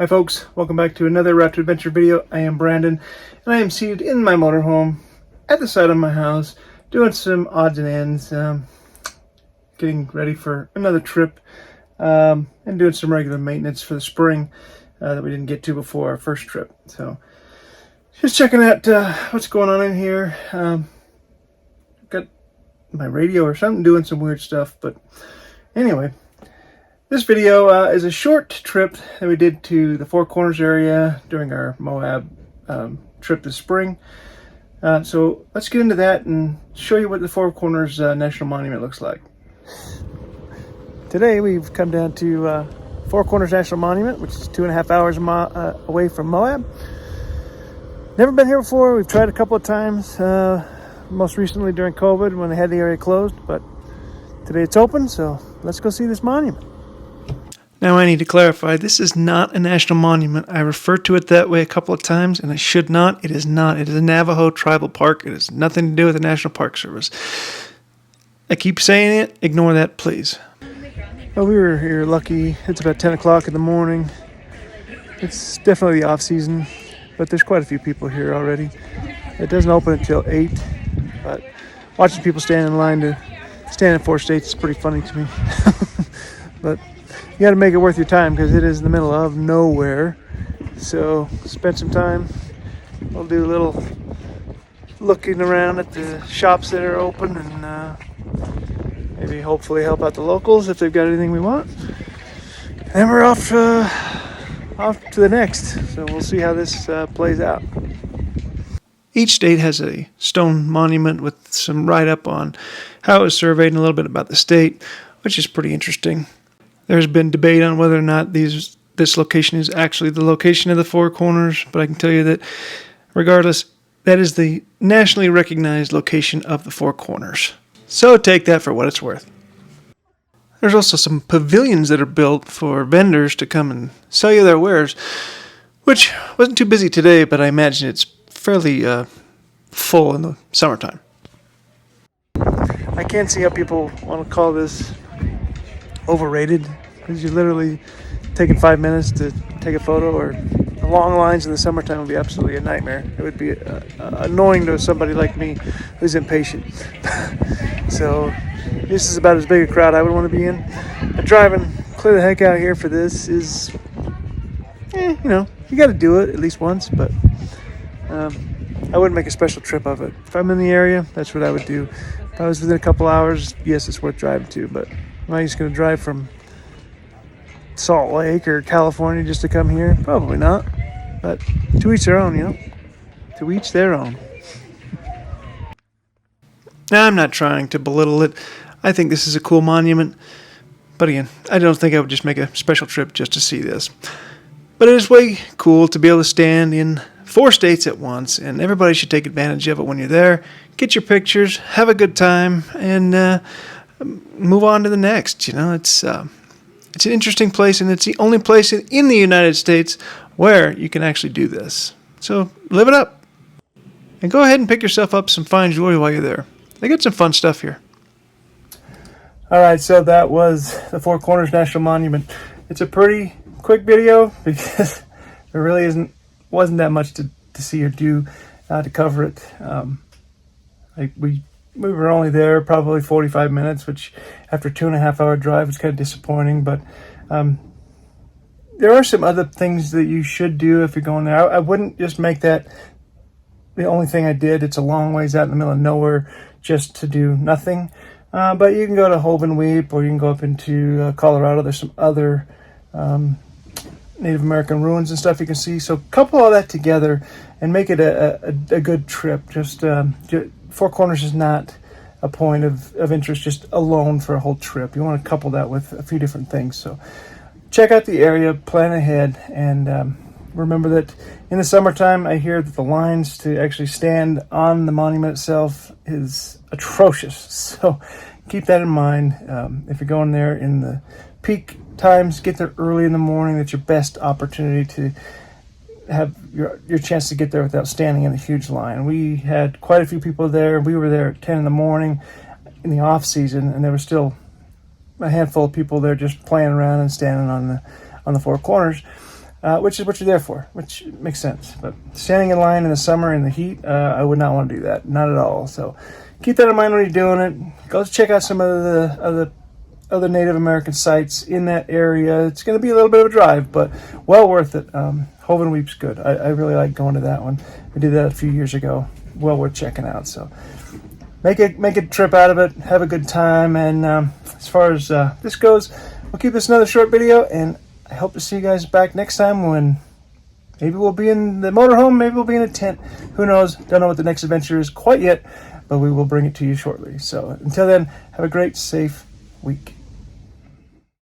Hi folks, welcome back to another Route to Adventure video. I am Brandon, and I am seated in my motorhome at the side of my house, doing some odds and ends, getting ready for another trip, and doing some regular maintenance for the spring that we didn't get to before our first trip. So, just checking out what's going on in here. Got my radio or something doing some weird stuff, but anyway. This video is a short trip that we did to the Four Corners area during our Moab trip this spring. So let's get into that and show you what the Four Corners National Monument looks like. Today we've come down to Four Corners National Monument, which is 2.5 hours away from Moab. Never been here before. We've tried a couple of times, most recently during COVID when they had the area closed, but today it's open, so let's go see this monument. Now I need to clarify, this is not a national monument. I referred to it that way a couple of times, and I should not. It is not. It is a Navajo tribal park. It has nothing to do with the National Park Service. I keep saying it. Ignore that, please. Well, we were here lucky. It's about 10 o'clock in the morning. It's definitely the off-season, but there's quite a few people here already. It doesn't open until 8, but watching people stand in line to stand in 4 states is pretty funny to me. But you got to make it worth your time because it is in the middle of nowhere. So spend some time. We'll do a little looking around at the shops that are open and maybe hopefully help out the locals if they've got anything we want. And we're off to the next. So we'll see how this plays out. Each state has a stone monument with some write-up on how it was surveyed and a little bit about the state, which is pretty interesting. There's been debate on whether or not this location is actually the location of the Four Corners, but I can tell you that regardless, that is the nationally recognized location of the Four Corners. So take that for what it's worth. There's also some pavilions that are built for vendors to come and sell you their wares, which wasn't too busy today, but I imagine it's fairly full in the summertime. I can't see how people want to call this overrated, because you're literally taking 5 minutes to take a photo, or the long lines in the summertime would be absolutely a nightmare. It would be annoying to somebody like me who's impatient. So this is about as big a crowd I would want to be in. But driving clear the heck out here for this is, you got to do it at least once, but I wouldn't make a special trip of it. If I'm in the area, that's what I would do. If I was within a couple hours, yes, it's worth driving to, but am I just going to drive from Salt Lake or California just to come here? Probably not. But to each their own, To each their own. Now, I'm not trying to belittle it. I think this is a cool monument. But again, I don't think I would just make a special trip just to see this. But it is way cool to be able to stand in 4 states at once, and everybody should take advantage of it when you're there. Get your pictures, have a good time, and move on to the next. It's an interesting place, and it's the only place in the United States where you can actually do this. So live it up, and go ahead and pick yourself up some fine jewelry while you're there. They got some fun stuff here. All right, so that was the Four Corners National Monument. It's a pretty quick video because there really wasn't that much to see or do to cover it. We were only there probably 45 minutes, which after a 2.5 hour drive was kind of disappointing. But there are some other things that you should do if you're going there. I wouldn't just make that the only thing I did. It's a long ways out in the middle of nowhere just to do nothing. But you can go to Hoven Weep, or you can go up into Colorado. There's some other Native American ruins and stuff you can see. So couple all that together and make it a good trip. Just Four Corners is not a point of interest just alone for a whole trip. You want to couple that with a few different things. So check out the area, plan ahead, and remember that in the summertime, I hear that the lines to actually stand on the monument itself is atrocious. So keep that in mind. If you're going there in the peak times, get there early in the morning. That's your best opportunity to have your chance to get there without standing in a huge line. We had quite a few people there. We were there at 10 in the morning in the off season, and there was still a handful of people there just playing around and standing on the Four Corners. which is what you're there for, which makes sense. But standing in line in the summer in the heat, I would not want to do that, not at all. So keep that in mind when you're doing it. Go check out some of the other Native American sites in that area. It's going to be a little bit of a drive, but well worth it. Hoven Weep's good. I really like going to that one. We did that a few years ago. Well worth checking out. So make a trip out of it. Have a good time. And as far as this goes, we'll keep this another short video, and I hope to see you guys back next time when maybe we'll be in the motorhome, maybe we'll be in a tent. Who knows? Don't know what the next adventure is quite yet, but we will bring it to you shortly. So until then, have a great, safe week.